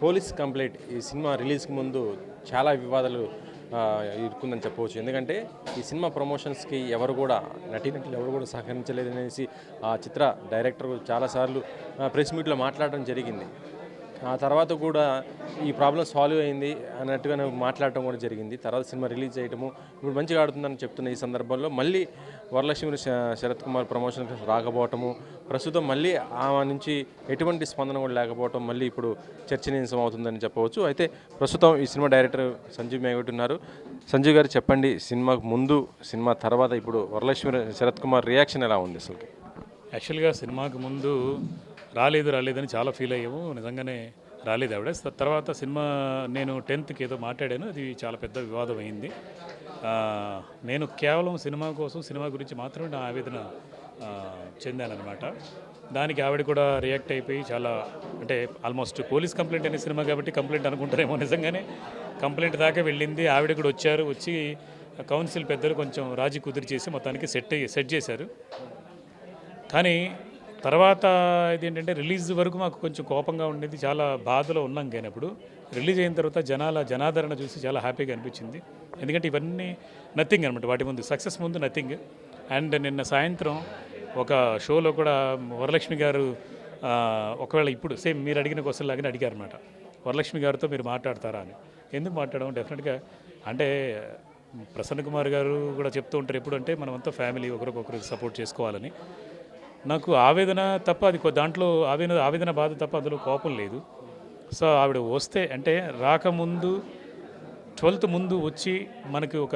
Police complaint ఈ cinema రిలీజ్కి ముందు చాలా వివాదాలు ఇరుక్కుందని చెప్పవచ్చు. ఎందుకంటే ఈ సినిమా ప్రమోషన్స్కి ఎవరు కూడా నటీనటులు ఎవరు కూడా సహకరించలేదనేసి ఆ చిత్ర డైరెక్టర్ చాలాసార్లు ప్రెస్ మీట్లో మాట్లాడడం జరిగింది. ఆ తర్వాత కూడా ఈ ప్రాబ్లం సాల్వ్ అయింది అన్నట్టుగా మాట్లాడటం కూడా జరిగింది. తర్వాత సినిమా రిలీజ్ చేయటము ఇప్పుడు మంచిగా ఆడుతుందని చెప్తున్న ఈ సందర్భంలో మళ్ళీ వరలక్ష్మి శరత్ కుమార్ ప్రమోషన్ రాకపోవటము, ప్రస్తుతం మళ్ళీ ఆమె నుంచి ఎటువంటి స్పందన కూడా లేకపోవటం మళ్ళీ ఇప్పుడు చర్చనీయాంశం అవుతుందని చెప్పవచ్చు. అయితే ప్రస్తుతం ఈ సినిమా డైరెక్టర్ సంజీవ్ మేగట్ ఉన్నారు. సంజీవ్ గారు చెప్పండి, సినిమాకు ముందు సినిమా తర్వాత ఇప్పుడు వరలక్ష్మి శరత్ కుమార్ రియాక్షన్ ఎలా ఉంది అసలు? యాక్చువల్గా సినిమాకు ముందు రాలేదని చాలా ఫీల్ అయ్యాము. నిజంగానే రాలేదు ఆవిడ. తర్వాత సినిమా నేను 10th ఏదో మాట్లాడాను, అది చాలా పెద్ద వివాదం అయింది. నేను కేవలం సినిమా కోసం సినిమా గురించి మాత్రమే నా ఆవేదన చెందానమాట. దానికి ఆవిడ కూడా రియాక్ట్ అయిపోయి చాలా అంటే ఆల్మోస్ట్ పోలీస్ కంప్లైంట్ అనే సినిమా కాబట్టి కంప్లైంట్ అనుకుంటారేమో, నిజంగానే కంప్లైంట్ దాకా వెళ్ళింది. ఆవిడ కూడా వచ్చి కౌన్సిల్ పెద్దలు కొంచెం రాజీ కుదిరి చేసి మొత్తానికి సెట్ చేశారు. కానీ తర్వాత ఇదేంటంటే రిలీజ్ వరకు మాకు కొంచెం కోపంగా ఉండేది, చాలా బాధలో ఉన్నాం. కానీ అప్పుడు రిలీజ్ అయిన తర్వాత జనాదరణ చూసి చాలా హ్యాపీగా అనిపించింది. ఎందుకంటే ఇవన్నీ నథింగ్ అనమాట, వాటి ముందు సక్సెస్ ముందు నథింగ్. అండ్ నిన్న సాయంత్రం ఒక షోలో కూడా వరలక్ష్మి గారు ఒకవేళ ఇప్పుడు సేమ్ మీరు అడిగిన క్వశ్చన్ లాగానే అడిగారు అనమాట, వరలక్ష్మి గారితో మీరు మాట్లాడతారా అని. ఎందుకు మాట్లాడడం, డెఫినెట్గా అంటే ప్రసన్న కుమార్ గారు కూడా చెప్తూ ఉంటారు ఎప్పుడు అంటే మనమంతా ఫ్యామిలీ, ఒకరికొకరు సపోర్ట్ చేసుకోవాలని. నాకు ఆవేదన తప్ప అది దాంట్లో ఆవేదన బాధ తప్ప అందులో కోపం లేదు. సో ఆవిడ వస్తే అంటే రాకముందు 12th ముందు వచ్చి మనకి ఒక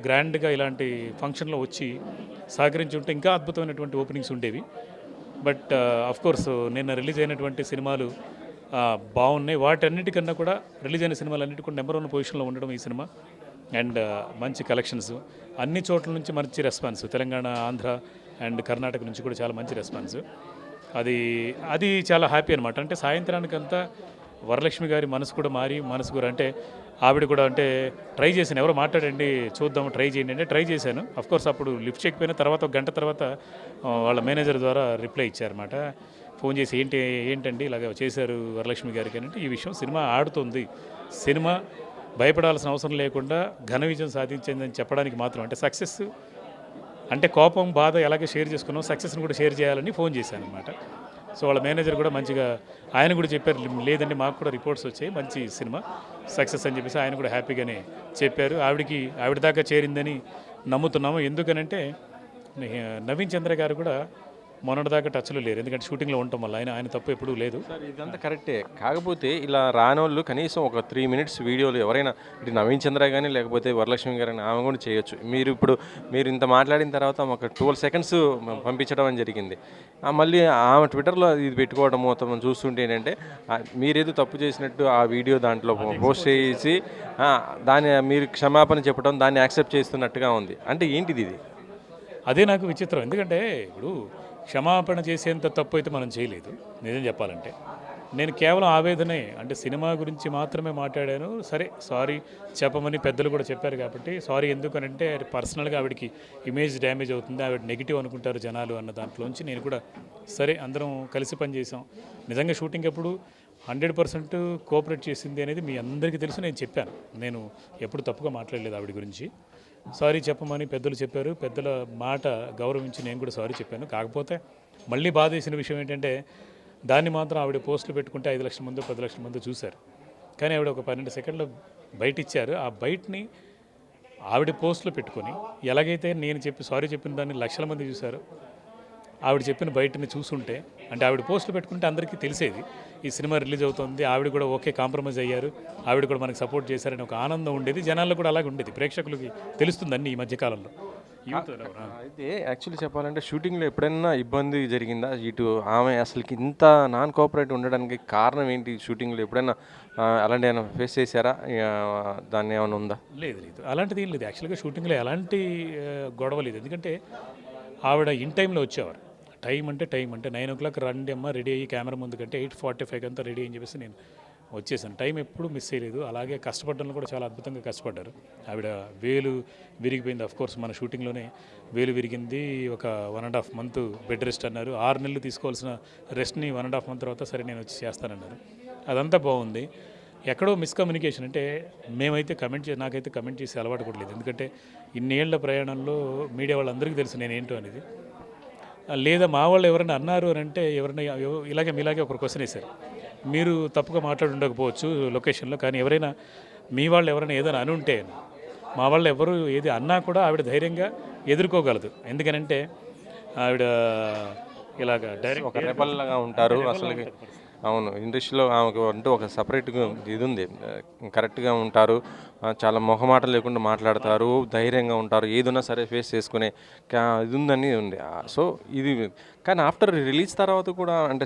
గ్రాండ్గా ఇలాంటి ఫంక్షన్లో వచ్చి సహకరించి ఉంటే ఇంకా అద్భుతమైనటువంటి ఓపెనింగ్స్ ఉండేవి. బట్ కోర్స్ నిన్న రిలీజ్ అయినటువంటి సినిమాలు బాగున్నాయి. వాటన్నిటికన్నా కూడా రిలీజ్ అయిన సినిమాలన్నిటి కూడా నెంబర్ 1 పొజిషన్లో ఉండడం ఈ సినిమా. అండ్ మంచి కలెక్షన్స్, అన్ని చోట్ల నుంచి మంచి రెస్పాన్స్, తెలంగాణ, ఆంధ్ర అండ్ కర్ణాటక నుంచి కూడా చాలా మంచి రెస్పాన్స్. అది చాలా హ్యాపీ అనమాట. అంటే సాయంత్రానికంతా వరలక్ష్మి గారి మనసు కూడా అంటే ఆవిడ కూడా అంటే ట్రై చేశాను, ఎవరో మాట్లాడండి చూద్దాం ట్రై చేయండి అంటే ట్రై చేశాను. కోర్స్ అప్పుడు లిఫ్ట్ చేయకపోయినా తర్వాత ఒక గంట తర్వాత వాళ్ళ మేనేజర్ ద్వారా రిప్లై ఇచ్చారన్నమాట. ఫోన్ చేసి ఏంటండి ఇలాగ చేశారు వరలక్ష్మి గారికి అంటే, ఈ విషయం సినిమా ఆడుతుంది, సినిమా భయపడాల్సిన అవసరం లేకుండా ఘన విజయం సాధించిందని చెప్పడానికి మాత్రం, అంటే సక్సెస్ అంటే కోపం బాధ ఎలాగే షేర్ చేసుకున్నాం, సక్సెస్ని కూడా షేర్ చేయాలని ఫోన్ చేశాను అనమాట. సో వాళ్ళ మేనేజర్ కూడా మంచిగా ఆయన కూడా చెప్పారు, లేదండి మాకు కూడా రిపోర్ట్స్ వచ్చాయి, మంచి సినిమా సక్సెస్ అని చెప్పేసి ఆయన కూడా హ్యాపీగానే చెప్పారు. ఆవిడ దాకా చేరిందని నమ్ముతున్నాము. ఎందుకనంటే నవీన్ చంద్ర గారు కూడా మొన్నటిదాకా టచ్లో లేరు, ఎందుకంటే షూటింగ్లో ఉండటం వల్ల. ఆయన తప్పు ఎప్పుడూ లేదు. సార్ ఇదంతా కరెక్టే, కాకపోతే ఇలా రానోళ్ళు కనీసం ఒక 3 minutes వీడియోలు ఎవరైనా ఇటు నవీన్ చంద్ర కానీ లేకపోతే వరలక్ష్మి గారు కానీ ఆమె కూడా చేయొచ్చు. మీరు ఇంత మాట్లాడిన తర్వాత ఒక 12 seconds పంపించడం అని జరిగింది. మళ్ళీ ఆమె ట్విట్టర్లో ఇది పెట్టుకోవడం మొత్తం చూస్తుంటే ఏంటంటే మీరేదో తప్పు చేసినట్టు ఆ వీడియో దాంట్లో పోస్ట్ చేసి దాన్ని మీరు క్షమాపణ చెప్పడం, దాన్ని యాక్సెప్ట్ చేస్తున్నట్టుగా ఉంది. అంటే ఏంటిది ఇది? అదే నాకు విచిత్రం. ఎందుకంటే ఇప్పుడు క్షమాపణ చేసేంత తప్పు అయితే మనం చేయలేదు. నిజం చెప్పాలంటే నేను కేవలం ఆవేదనే, అంటే సినిమా గురించి మాత్రమే మాట్లాడాను. సరే సారీ చెప్పమని పెద్దలు కూడా చెప్పారు కాబట్టి సారీ. ఎందుకనంటే పర్సనల్గా ఆవిడకి ఇమేజ్ డ్యామేజ్ అవుతుంది, ఆవిడ నెగిటివ్ అనుకుంటారు జనాలు అన్న దాంట్లోంచి నేను కూడా సరే అందరం కలిసి పనిచేసాం. నిజంగా షూటింగ్ అప్పుడు 100% కోఆపరేట్ చేసింది అనేది మీ అందరికీ తెలుసు. నేను చెప్పాను, నేను ఎప్పుడు తప్పుగా మాట్లాడలేదు ఆవిడ గురించి. సారీ చెప్పమని పెద్దలు చెప్పారు, పెద్దల మాట గౌరవించి నేను కూడా సారీ చెప్పాను. కాకపోతే మళ్ళీ బాధ వేసిన విషయం ఏంటంటే దాన్ని మాత్రం ఆవిడ పోస్టులు పెట్టుకుంటే 5 లక్షల మంది 10 లక్షల మంది చూశారు. కానీ ఆవిడ ఒక 12 సెకండ్లు బయట ఇచ్చారు. ఆ బయటని ఆవిడ పోస్టులు పెట్టుకొని ఎలాగైతే నేను సారీ చెప్పిన దాన్ని లక్షల మంది చూశారు, ఆవిడ చెప్పిన బయటని చూసుంటే, అంటే ఆవిడ పోస్టులు పెట్టుకుంటే అందరికీ తెలిసేది ఈ సినిమా రిలీజ్ అవుతుంది, ఆవిడ కూడా ఓకే కాంప్రమైజ్ అయ్యారు, ఆవిడ కూడా మనకు సపోర్ట్ చేశారని ఒక ఆనందం ఉండేది. జనాల్లో కూడా అలాగే ఉండేది, ప్రేక్షకులకి తెలుస్తుంది అన్ని ఈ మధ్యకాలంలో. అయితే యాక్చువల్లీ చెప్పాలంటే షూటింగ్లో ఎప్పుడైనా ఇబ్బంది జరిగిందా? ఇటు ఆమె అసలుకి ఇంత నాన్ కోఆపరేట్ ఉండడానికి కారణం ఏంటి? షూటింగ్లో ఎప్పుడైనా అలాంటి ఏమైనా ఫేస్ చేశారా? దాన్ని ఏమైనా ఉందా? లేదు, అలాంటిది ఏం లేదు. యాక్చువల్గా షూటింగ్లో ఎలాంటి గొడవ లేదు. ఎందుకంటే ఆవిడ ఇన్ టైంలో వచ్చేవారు. టైం అంటే 9 o'clock రండి అమ్మ రెడీ అయ్యి కెమెరా ముందు కంటే 8:45 అంతా రెడీ అని చెప్పేసి నేను వచ్చేసాను. టైం ఎప్పుడు మిస్ చేయలేదు. అలాగే కష్టపడడంలో కూడా చాలా అద్భుతంగా కష్టపడ్డారు. ఆవిడ వేలు విరిగిపోయింది. కోర్స్ మన షూటింగ్లోనే వేలు విరిగింది. ఒక 1.5 month బెడ్ రెస్ట్ అన్నారు. 6 నెలలు తీసుకోవాల్సిన రెస్ట్ని 1.5 month తర్వాత సరే నేను వచ్చి చేస్తానన్నారు. అదంతా బాగుంది. ఎక్కడో మిస్కమ్యూనికేషన్ అంటే మేమైతే నాకైతే కమెంట్ చేసే అలవాటు కూడా లేదు. ఎందుకంటే ఇన్నేళ్ల ప్రయాణంలో మీడియా వాళ్ళందరికీ తెలుసు నేనేంటో అనేది. లేదా మా వాళ్ళు ఎవరైనా అన్నారు అని అంటే ఎవరైనా మీలాగే ఒకరు క్వశ్చన్ వేశారు. మీరు తప్పుగా మాట్లాడి ఉండకపోవచ్చు లొకేషన్లో, కానీ ఎవరైనా మీ వాళ్ళు ఎవరైనా ఏదైనా అని ఉంటే మా వాళ్ళు ఎవరు ఏది అన్నా కూడా ఆవిడ ధైర్యంగా ఎదుర్కోగలదు. ఎందుకనంటే ఆవిడ ఇలాగ డైరెక్ట్ ఒక రెబల్లాగా ఉంటారు అసలు. అవును, ఇండస్ట్రీలో ఆమెకు అంటూ ఒక సపరేట్గా ఇది ఉంది. కరెక్ట్గా ఉంటారు, చాలా మొహమాట లేకుండా మాట్లాడతారు, ధైర్యంగా ఉంటారు, ఏదున్నా సరే ఫేస్ చేసుకునే ఇది ఉందని ఉంది. సో ఇది కానీ ఆఫ్టర్ రిలీజ్ తర్వాత కూడా అంటే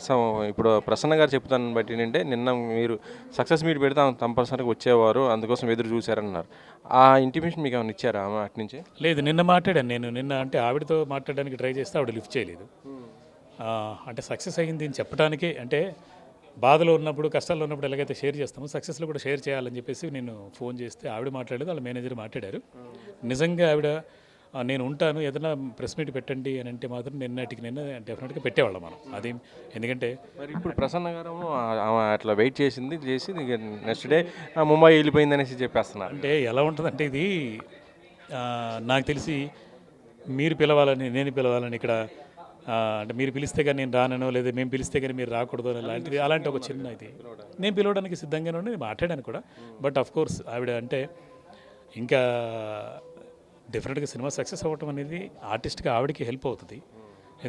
ఇప్పుడు ప్రసన్న గారు చెప్తాను బట్టి ఏంటంటే నిన్న మీరు సక్సెస్ మీట్ పెడితే ఆమె కంపల్సరీగా వచ్చేవారు, అందుకోసం ఎదురు చూశారన్నారు. ఆ ఇంటిమేషన్ మీకు ఏమైనా ఇచ్చారా ఆమె అటు నుంచి? లేదు, నిన్న మాట్లాడాను నేను. నిన్న అంటే ఆవిడతో మాట్లాడడానికి ట్రై చేస్తే ఆవిడ లిఫ్ట్ చేయలేదు. అంటే సక్సెస్ అయ్యింది అని చెప్పడానికే, అంటే బాధలో ఉన్నప్పుడు కష్టాల్లో ఉన్నప్పుడు ఎలాగైతే షేర్ చేస్తామో సక్సెస్లో కూడా షేర్ చేయాలని చెప్పేసి నేను ఫోన్ చేస్తే ఆవిడ మాట్లాడేది, వాళ్ళ మేనేజర్ మాట్లాడారు. నిజంగా ఆవిడ నేను ఉంటాను, ఏదైనా ప్రెస్ మీట్ పెట్టండి అని అంటే మాత్రం నిన్న డెఫినెట్గా పెట్టేవాళ్ళం మనం. అది ఎందుకంటే మరి ఇప్పుడు ప్రసన్న గారు ఆమె అట్లా వెయిట్ చేసి నెక్స్ట్ డే ముంబై వెళ్ళిపోయింది అనేసి చెప్పేస్తున్నారు. అంటే ఎలా ఉంటుందంటే ఇది నాకు తెలిసి మీరు పిలవాలని నేను పిలవాలని ఇక్కడ అంటే మీరు పిలిస్తే కానీ నేను రానో, లేదా మేము పిలిస్తే కానీ మీరు రాకూడదు అలాంటి ఒక చిన్న ఇది నేను పిలవడానికి సిద్ధంగానే ఉండి మాట్లాడాను కూడా. బట్ ఆఫ్ కోర్స్ ఆవిడ అంటే ఇంకా డెఫినెట్గా సినిమా సక్సెస్ అవ్వటం అనేది ఆర్టిస్ట్గా ఆవిడకి హెల్ప్ అవుతుంది.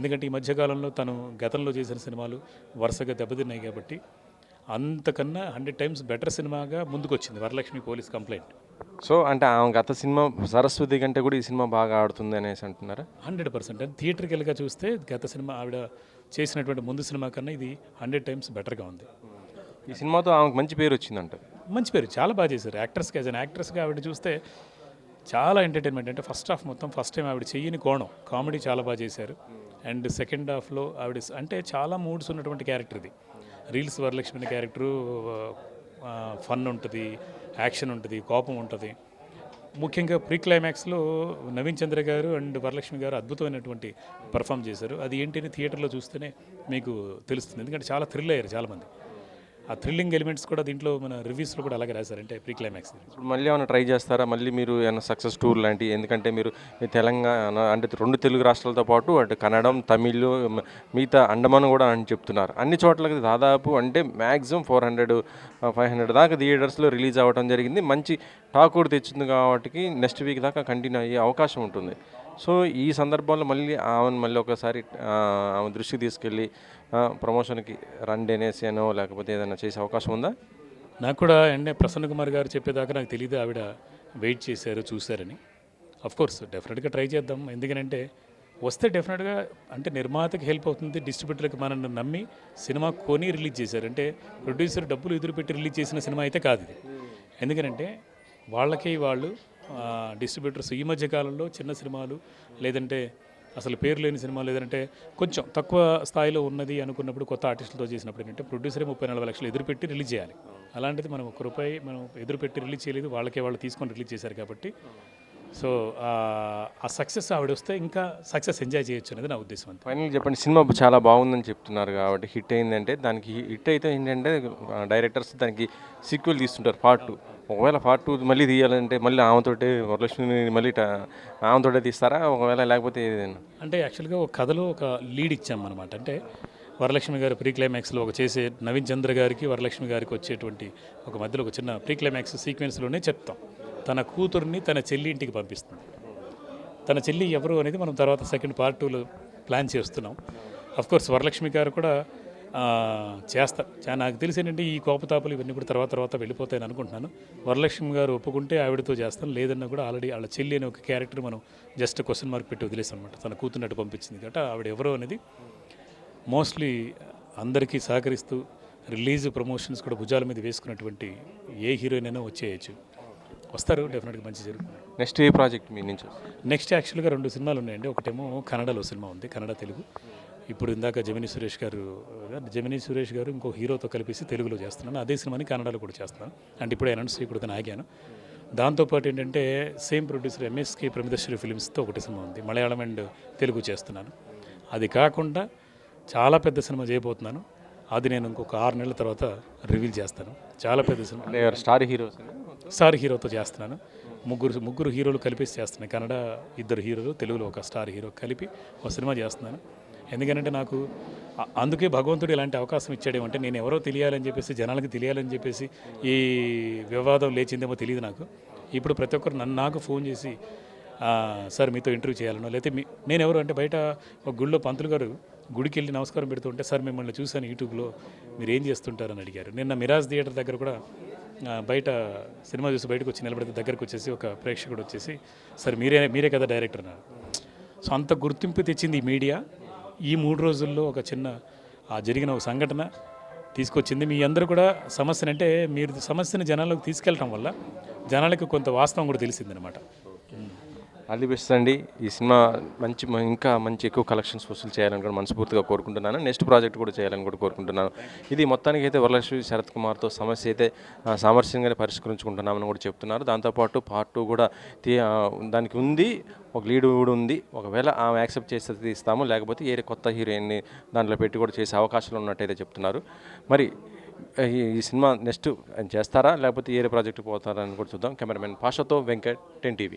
ఎందుకంటే ఈ మధ్యకాలంలో తను గతంలో చేసిన సినిమాలు వరుసగా దెబ్బతిన్నాయి కాబట్టి అంతకన్నా 100 times బెటర్ సినిమాగా ముందుకొచ్చింది వరలక్ష్మి పోలీస్ కంప్లైంట్. సో అంటే ఆమె గత సినిమా సరస్వతి కంటే కూడా ఈ సినిమా బాగా ఆడుతుంది అనేసి అంటున్నారా? 100%. అంటే థియేటర్కల్గా చూస్తే గత సినిమా ఆవిడ చేసినటువంటి ముందు సినిమా కన్నా ఇది 100 times బెటర్గా ఉంది. ఈ సినిమాతో ఆమెకు మంచి పేరు వచ్చిందంట. మంచి పేరు, చాలా బాగా చేశారు. యాక్ట్రెస్గా ఆవిడ చూస్తే చాలా ఎంటర్టైన్మెంట్. అంటే ఫస్ట్ టైం ఆవిడ చెయ్యని కోణం కామెడీ చాలా బాగా చేశారు. అండ్ సెకండ్ హాఫ్లో ఆవిడ అంటే చాలా మూడ్స్ ఉన్నటువంటి క్యారెక్టర్ ఇది. రీల్స్ వరలక్ష్మి క్యారెక్టరు ఫన్ ఉంటుంది, యాక్షన్ ఉంటుంది, కోపం ఉంటుంది. ముఖ్యంగా ప్రీ క్లైమాక్స్లో నవీన్ చంద్ర గారు అండ్ వరలక్ష్మి గారు అద్భుతమైనటువంటి పర్ఫామ్ చేశారు. అది ఏంటి థియేటర్లో చూస్తేనే మీకు తెలుస్తుంది. ఎందుకంటే చాలా థ్రిల్ అయ్యారు చాలామంది. ఆ థ్రిల్లింగ్ ఎలిమెంట్స్ కూడా దీంట్లో మన రివ్యూస్లో కూడా అలాగే రాశారు. అంటే ప్రీ క్లైమాక్స్ ఇప్పుడు మళ్ళీ ఏమైనా ట్రై చేస్తారా? మళ్ళీ మీరు ఏమైనా సక్సెస్ టూర్ లాంటి, ఎందుకంటే మీరు తెలంగాణ అంటే 2 తెలుగు రాష్ట్రాలతో పాటు అటు కన్నడం, తమిళ్, మిగతా అండమాన్ కూడా అని చెప్తున్నారు. అన్ని చోట్లకి దాదాపు అంటే మ్యాక్సిమం 400-500 దాకా థియేటర్స్లో రిలీజ్ అవ్వడం జరిగింది. మంచి టాక్ కూడా తెచ్చింది కాబట్టి నెక్స్ట్ వీక్ దాకా కంటిన్యూ అయ్యే అవకాశం ఉంటుంది. సో ఈ సందర్భంలో మళ్ళీ ఒకసారి ఆమె దృష్టికి తీసుకెళ్ళి ప్రమోషన్కి రండి అనేసి అనో లేకపోతే ఏదైనా చేసే అవకాశం ఉందా? నాకు కూడా అంటే ప్రసన్న కుమార్ గారు చెప్పేదాకా నాకు తెలియదు ఆవిడ వెయిట్ చేశారు చూశారని. కోర్స్ డెఫినెట్గా ట్రై చేద్దాం. ఎందుకంటే వస్తే డెఫినెట్గా అంటే నిర్మాతకి హెల్ప్ అవుతుంది, డిస్ట్రిబ్యూటర్కి మనల్ని నమ్మి సినిమా కొని రిలీజ్ చేశారు. అంటే ప్రొడ్యూసర్ డబ్బులు ఎదురు పెట్టి రిలీజ్ చేసిన సినిమా అయితే కాదు ఇది. ఎందుకంటే వాళ్ళు డిస్ట్రిబ్యూటర్స్ ఈ మధ్య కాలంలో చిన్న సినిమాలు, లేదంటే అసలు పేరు లేని సినిమాలు, లేదంటే కొంచెం తక్కువ స్థాయిలో ఉన్నది అనుకున్నప్పుడు కొత్త ఆర్టిస్టులతో చేసినప్పుడు ఏంటంటే ప్రొడ్యూసరే 30-40 లక్షలు ఎదురుపెట్టి రిలీజ్ చేయాలి. అలాంటిది మనం ₹1 మనం ఎదురుపెట్టి రిలీజ్ చేయలేదు, వాళ్ళు తీసుకొని రిలీజ్ చేశారు కాబట్టి. సో ఆ సక్సెస్ ఆవిడ వస్తే ఇంకా సక్సెస్ ఎంజాయ్ చేయొచ్చు అనేది నా ఉద్దేశం. అంతే. ఫైనల్ చెప్పండి, సినిమా చాలా బాగుందని చెప్తున్నారు కాబట్టి హిట్ అయిందంటే దానికి హిట్ అయితే ఏంటంటే డైరెక్టర్స్ దానికి సీక్వెల్ తీస్తుంటారు పార్ట్ 2. ఒకవేళ పార్ట్ 2 మళ్ళీ తీయాలంటే మళ్ళీ ఆమెతోటే వరలక్ష్మిని మళ్ళీ ఆమెతోటే తీస్తారా ఒకవేళ, లేకపోతే ఏదైనా? అంటే యాక్చువల్గా ఒక కథలో ఒక లీడ్ ఇచ్చామన్నమాట. అంటే వరలక్ష్మి గారు ప్రీ క్లైమాక్స్లో ఒక చేసే నవీన్ చంద్ర గారికి వరలక్ష్మి గారికి వచ్చేటువంటి ఒక మధ్యలో ఒక చిన్న ప్రీ క్లైమాక్స్ సీక్వెన్స్లోనే చెప్తాం. తన కూతుర్ని తన చెల్లి ఇంటికి పంపిస్తుంది. తన చెల్లి ఎవరు అనేది మనం తర్వాత సెకండ్ పార్ట్ 2లో ప్లాన్ చేస్తున్నాం. కోర్స్ వరలక్ష్మి గారు కూడా చేస్తారు. నాకు తెలిసి ఏంటంటే ఈ కోపతాపులు ఇవన్నీ కూడా తర్వాత వెళ్ళిపోతాయని అనుకుంటున్నాను. వరలక్ష్మి గారు ఒప్పుకుంటే ఆవిడతో చేస్తాను, లేదన్నా కూడా ఆల్రెడీ వాళ్ళ చెల్లి అనే ఒక క్యారెక్టర్ మనం జస్ట్ క్వశ్చన్ మార్క్ పెట్టి వదిలేసాం అనమాట. తన కూతున్నట్టు పంపించింది కాబట్టి ఆవిడ ఎవరో అనేది మోస్ట్లీ అందరికీ సహకరిస్తూ రిలీజ్ ప్రమోషన్స్ కూడా భుజాల మీద వేసుకున్నటువంటి ఏ హీరోయిన్ అయినా వచ్చేయచ్చు. వస్తారు, డెఫినెట్గా మంచి జరుగుతుంది. నెక్స్ట్ ఏ ప్రాజెక్ట్ మీ నుంచి? నెక్స్ట్ యాక్చువల్గా 2 సినిమాలు ఉన్నాయండి. ఒకటేమో కన్నడలో సినిమా ఉంది, కన్నడ తెలుగు. ఇప్పుడు ఇందాక జమినీ సురేష్ గారు ఇంకో హీరోతో కలిపేసి తెలుగులో చేస్తున్నాను. అదే సినిమాని కన్నడలో కూడా చేస్తున్నాను. అంటే ఇప్పుడే అనౌన్స్ చేయకూడదని ఆగాను. దాంతోపాటు ఏంటంటే సేమ్ ప్రొడ్యూసర్ ఎంఎస్కే ప్రమిదశ్రీ ఫిలిమ్స్తో ఒకటి సినిమా ఉంది, మలయాళం అండ్ తెలుగు చేస్తున్నాను. అది కాకుండా చాలా పెద్ద సినిమా చేయబోతున్నాను. అది నేను ఇంకొక 6 నెలల తర్వాత రివీల్ చేస్తాను. చాలా పెద్ద సినిమా. అంటే స్టార్ హీరోస్ స్టార్ హీరోతో చేస్తున్నాను. ముగ్గురు హీరోలు కలిపి చేస్తున్నాను. కన్నడ 2 హీరోలు, తెలుగులో ఒక స్టార్ హీరో కలిపి ఒక సినిమా చేస్తున్నాను. ఎందుకంటే నాకు అందుకే భగవంతుడు ఇలాంటి అవకాశం ఇచ్చాడేమంటే, నేను ఎవరో తెలియాలని చెప్పేసి, జనాలకి తెలియాలని చెప్పేసి ఈ వివాదం లేచిందేమో తెలియదు నాకు. ఇప్పుడు ప్రతి ఒక్కరు నాకు ఫోన్ చేసి సార్ మీతో ఇంటర్వ్యూ చేయాలనో, లేకపోతే నేను ఎవరు అంటే బయట ఒక గుడిలో పంతులు గారు గుడికి వెళ్ళి నమస్కారం పెడుతుంటే, సార్ మిమ్మల్ని చూశాను యూట్యూబ్లో, మీరు ఏం చేస్తుంటారని అడిగారు. నిన్న మిరాజ్ థియేటర్ దగ్గర కూడా బయట సినిమా చూసి బయటకు వచ్చి నిలబడితే దగ్గరకు వచ్చేసి ఒక ప్రేక్షకుడు వచ్చేసి, సార్ మీరే కదా డైరెక్టర్ అన్నారు. సో అంత గుర్తింపు తెచ్చింది ఈ మీడియా. ఈ 3 రోజుల్లో ఒక చిన్న జరిగిన ఒక సంఘటన తీసుకొచ్చింది. మీ అందరూ కూడా సమస్యను, అంటే మీరు సమస్యను జనాల్లోకి తీసుకెళ్ళటం వల్ల జనాలకు కొంత వాస్తవం కూడా తెలిసిందనమాట. ఆల్ ది బెస్ట్ అండి. ఈ సినిమా ఇంకా మంచి ఎక్కువ కలెక్షన్స్ వసూలు చేయాలని కూడా మనస్ఫూర్తిగా కోరుకుంటున్నాను. నెక్స్ట్ ప్రాజెక్ట్ కూడా చేయాలని కూడా కోరుకుంటున్నాను. ఇది మొత్తానికి అయితే వరలక్ష్మి శరత్ కుమార్తో సమస్య అయితే సామరస్యంగానే పరిష్కరించుకుంటున్నామని కూడా చెప్తున్నారు. దాంతోపాటు పార్ట్ 2 కూడా దానికి ఉంది, ఒక లీడ్ కూడా ఉంది. ఒకవేళ ఆమె యాక్సెప్ట్ చేస్తే తీస్తాము, లేకపోతే ఏ కొత్త హీరోయిన్ని దాంట్లో పెట్టి కూడా చేసే అవకాశాలు ఉన్నట్టయితే చెప్తున్నారు. మరి ఈ సినిమా నెక్స్ట్ చేస్తారా, లేకపోతే ఏ ప్రాజెక్ట్ పోతారా అని కూడా చూద్దాం. కెమెరామెన్ పాషాతో వెంకట్, 10 TV.